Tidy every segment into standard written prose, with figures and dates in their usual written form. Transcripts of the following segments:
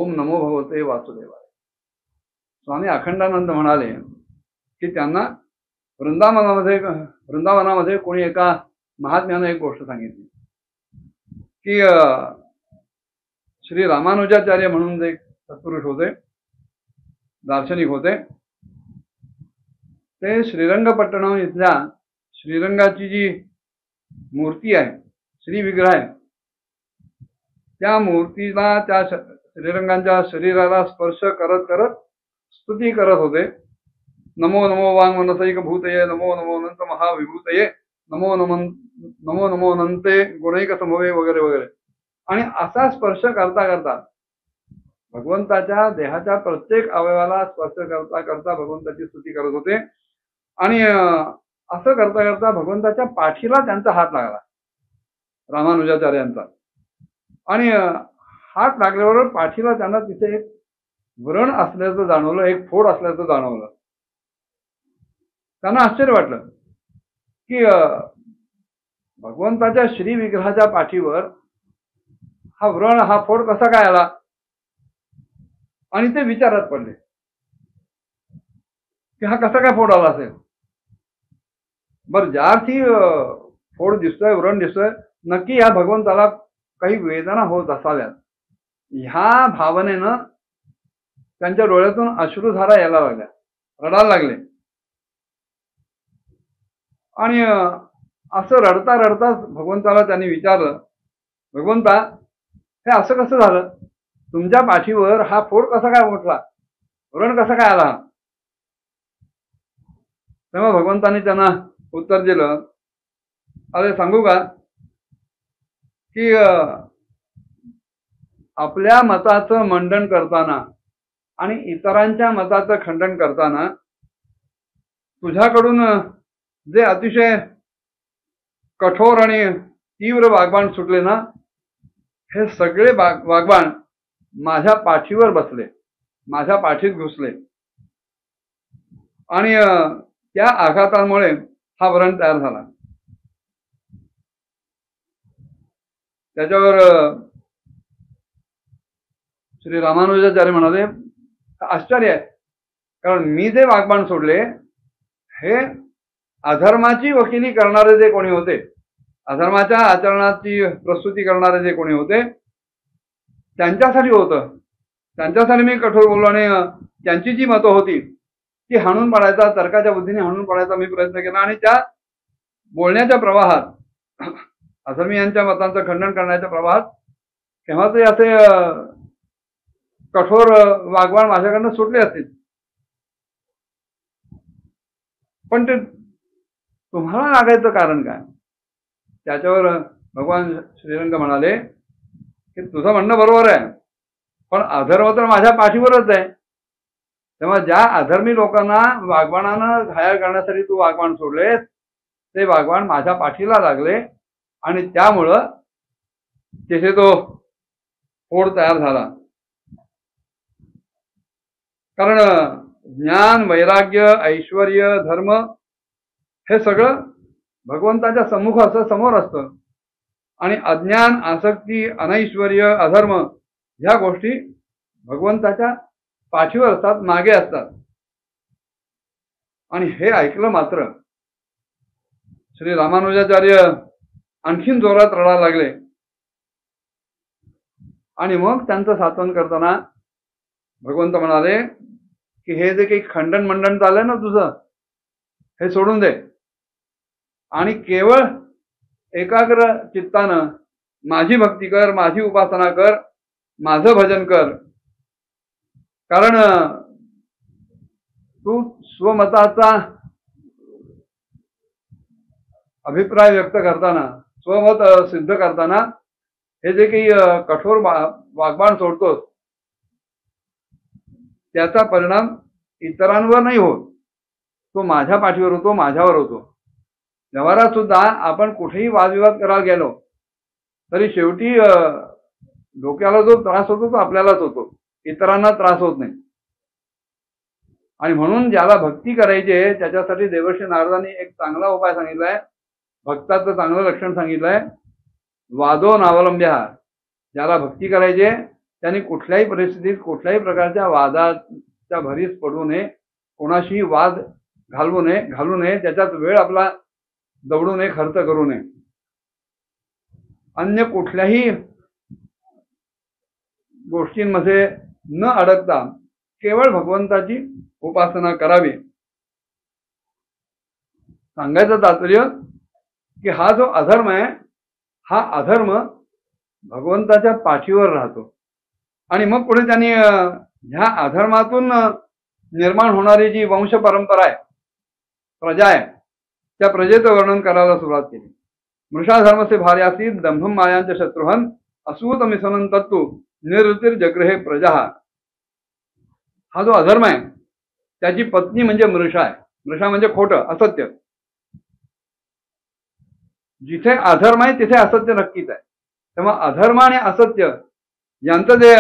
ओम नमो भगवते वासुदेवाय. स्वामी अखंडानंद म्हणाले की त्यांना वृंदावनामध्ये कोणी एका महात्म्याने एक गोष्ट सांगितली की श्री रामानुजाचार्य म्हणून जे सत्पुरुष होते, दार्शनिक होते, ते श्रीरंगपट्टणम इथल्या श्रीरंगाची जी मूर्ती आहे, श्री विग्रह आहे, त्या मूर्तीला, त्या श्रीरंगाच्या शरीराला स्पर्श करत करत स्तुती करत होते. नमो नमो वांग मनसैक भूतये, नमो नमो अनंत महाविभूतये, नमो नमो अनंते गुणैक समवे वगैरे वगैरे. आणि असा स्पर्श करता करता भगवंताच्या देहाच्या प्रत्येक अवयवाला स्पर्श करता करता भगवंताची स्तुती करत होते. आणि असं करता करता भगवंताच्या पाठीला त्यांचा हात लागला, रामानुजाचार्यांचा. आणि हात लागल्यावर पाठीला त्यांना तिथे एक व्रण असल्याचं जाणवलं, एक फोड असल्याचं जाणवलं. त्यांना आश्चर्य वाटलं की भगवंताच्या श्री विग्रहाच्या पाठीवर हा व्रण, हा फोड कसा काय आला. आणि ते विचारात पडले की हा कसा काय फोड आला असेल. बर, ज्या अर्थी फोड दिसतोय, व्रण दिसतोय, नक्की या भगवंताला काही वेदना होत असाव्यात, ह्या भावनेनं त्यांच्या डोळ्यातून अश्रुधारा यायला लागल्या, रडायला लागले. आणि असं रडता रडता भगवंताला त्यांनी विचारलं, भगवंता, हे असं कसं झालं, तुमच्या पाठीवर हा फोड कसा काय उठला, व्रण कसा काय आला. तेव्हा भगवंतांनी त्यांना उत्तर दिलं, अरे सांगू का, की आपल्या मताचं मंडन करताना आणि इतरांच्या मताचं खंडन करताना तुझ्याकडून जे अतिशय कठोर आणि तीव्र वाग्बाण सुटले ना, हे सगळे वाग्बाण माझ्या पाठीवर बसले, माझ्या पाठीत घुसले. आणि त्या आघातामुळे हा व्रण तयार झाला. त्याच्यावर श्री रामानुजाचार्य म्हणाले, आश्चर्य आहे, कारण मी जे वाग्बाण सोडले हे अधर्माची वकिली करणारे जे कोणी होते, अधर्माच्या आचरणाची प्रस्तुती करणारे जे कोणी होते, त्यांच्यासाठी होतं. त्यांच्यासाठी मी कठोर बोललो आणि त्यांची जी मतं होती ती हाणून पाडायचा, तर्काच्या बुद्धीने हाणून पाडायचा मी प्रयत्न केला. आणि त्या बोलण्याच्या प्रवाहात, अधर्मीयांच्या मतांचं खंडन करण्याच्या प्रवाहात केव्हा ते असे कठोर वाग्बाण माझ्याकडनं सुटले असतील. पण ते तुम्हाला लागायचं कारण काय. त्याच्यावर भगवान श्रीरंग म्हणाले की तुझं म्हणणं बरोबर आहे, पण अधर्म तर माझ्या पाठीवरच आहे. तेव्हा ज्या अधर्मी लोकांना वाग्बाणानं घायल करण्यासाठी तू वाग्बाण सोडलेस, ते वाग्बाण माझ्या पाठीला लागले आणि त्यामुळं तिथे तो फोड तयार झाला. कारण ज्ञान, वैराग्य, ऐश्वर्य, धर्म हे सगळं भगवंताच्या समोर असतं. आणि अज्ञान, आसक्ती, अनैश्वर्य, अधर्म ह्या गोष्टी भगवंताच्या पाठीवर असतात, मागे असतात. आणि हे ऐकलं मात्र श्री रामानुजाचार्य आणखीन जोरात रडायला लागले. आणि मग त्यांचं सात्वन करताना भगवंत म्हणाले की हे जे काही खंडन मंडन चाललंय ना तुझं, हे सोडून दे आणि केवळ एकाग्र चित्तानं माझी भक्ती कर, माझी उपासना कर, माझं भजन कर. कारण तू स्वमताचा अभिप्राय व्यक्त करताना, स्वमत सिद्ध करताना हे जे काही कठोर वाग्बाण सोडतोस, त्याचा परिणाम इतरांवर नाही होत, तो माझ्या पाठीवर होतो, माझ्यावर होतो. व्यवहारात सुद्धा आपण कुठेही वादविवाद करायला गेलो तरी शेवटी डोक्याला जो त्रास होतो तो आपल्यालाच होतो, इतरांना त्रास होत नाही. आणि म्हणून ज्याला भक्ती करायची आहे त्याच्यासाठी देवर्षी नारदांनी एक चांगला उपाय सांगितलाय, भक्ताचं चांगलं लक्षण सांगितलंय, वादो नावलंब्य. ज्याला भक्ती करायची त्यांनी कुठल्याही परिस्थितीत कुठल्याही प्रकारच्या वादाच्या भरीस पडू नये, कोणाशीही वाद घालू नये, त्याच्यात वेळ आपला दवडू नये, खर्च करू नये. अन्य कुठल्याही गोष्टींमध्ये न अडकता केवळ भगवंताची उपासना करावी. सांगायचं तात्पर्य की हा जो अधर्म आहे, हा अधर्म भगवंताच्या पाठीवर राहतो आणि मग पुढे त्यांनी ह्या अधर्मातून निर्माण होणारी जी वंश परंपरा आहे, प्रजा आहे, त्या प्रजेचं वर्णन करायला सुरुवात केली. मृषा धर्मसे भार्यासी दंभम मायांच्या शत्रुहन असूत मिसनं तत्तु निर्वृतिर्जगृहे प्रजा. हा जो अधर्म आहे त्याची पत्नी म्हणजे मृषा आहे. मृषा म्हणजे खोटं, असत्य. जिथे अधर्म आहे तिथे असत्य नक्कीच आहे. तेव्हा अधर्म आणि असत्य यांचं जे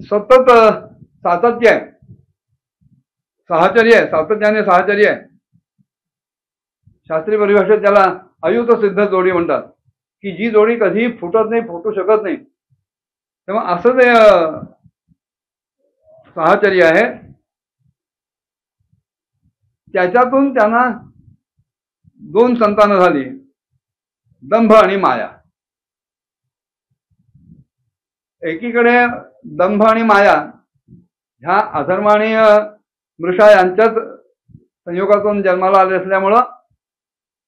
सतत सातत्य आहे, साहचर्य आहे, सातत्याने साहचर्य आहे. शास्त्रीय परिभाषेत त्याला अयुत सिद्ध जोडी म्हणतात, की जी जोडी कधी फुटत नाही, फुटू शकत नाही. तेव्हा असं जे साहचर्य आहे त्याच्यातून त्यांना 2 संतानं झाली, दंभ आणि माया. एकीकडे दंभ आणि माया ह्या अधर्म आणि मृषा यांच्याच संयोगातून जन्माला आले असल्यामुळं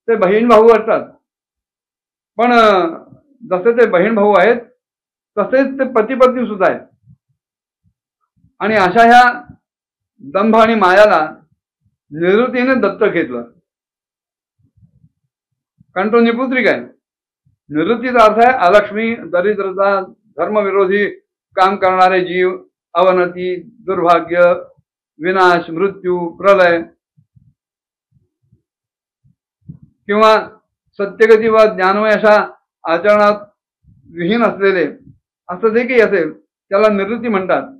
ते बहीण भाऊ असतात. पण जसे ते बहीण भाऊ आहेत तसेच ते पती पत्नी सुद्धा आहेत. आणि अशा ह्या दंभ आणि मायाला निवृत्तीने दत्तक घेतलं, कारण तो निपुत्रिक आहे. निवृत्तीचा अर्थ आहे अलक्ष्मी, दरिद्रता, धर्मविरोधी काम करणारे जीव, अवनती, दुर्भाग्य, विनाश, मृत्यू, प्रलय, किंवा सत्यगती व ज्ञानमय अशा आचरणात विहीन असलेले, असं जे काही असेल त्याला निवृत्ती म्हणतात.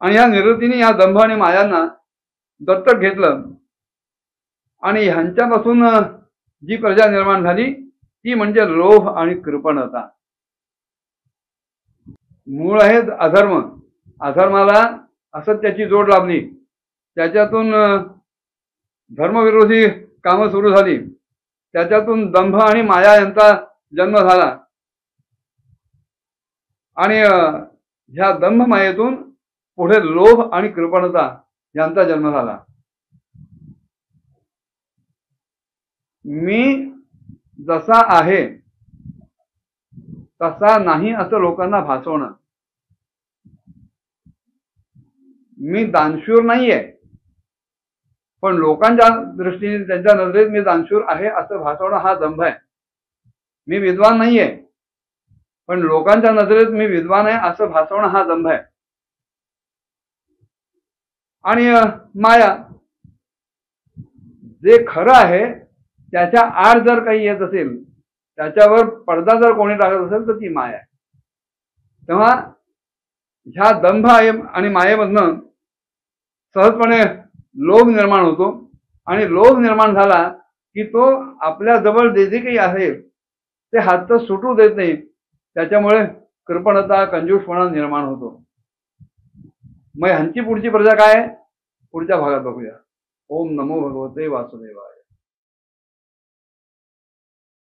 आणि या निवृत्तीने या दंभ आणि मायांना दत्तक घेतलं आणि ह्यांच्यापासून जी प्रजा निर्माण झाली ती म्हणजे लोभ आणि कृपणता. मूळ आहे अधर्म, अधर्माला असत्याची जोड लाभली, त्याच्यातून धर्मविरोधी कामं सुरू झाली, त्याच्यातून दंभ आणि माया यांचा जन्म झाला आणि ह्या दंभ मायेतून पुढे लोभ आणि कृपणता यांचा जन्म झाला. मी जसा आहे तसा नाही असं लोकांना भासवणं. मी दानशूर नाहीये, पण लोकांच्या दृष्टीने त्यांच्या नजरेत मी दानशूर आहे असं भासवणं हा दंभ आहे. मी विद्वान नाहीये, पण लोकांच्या नजरेत मी विद्वान आहे असं भासवणं हा दंभ आहे. आणि माया, जे खरं आहे त्याच्या आड जर काही येत असेल, त्याच्यावर पडदा जर कोणी टाकत असेल तर ती माया आहे. तेव्हा ह्या दंभ आणि मायेमधनं सहजपणे लोभ निर्माण होतो आणि लोभ निर्माण झाला की तो आपल्या जवळ जे काही आहे ते हातचं सुटू देत नाही. त्याच्यामुळे कृपणता, कंजूसपणा निर्माण होतो. मग ह्यांची पुढची प्रजा काय आहे पुढच्या भागात बघूया. ओम नमो भगवते वासुदेवाय.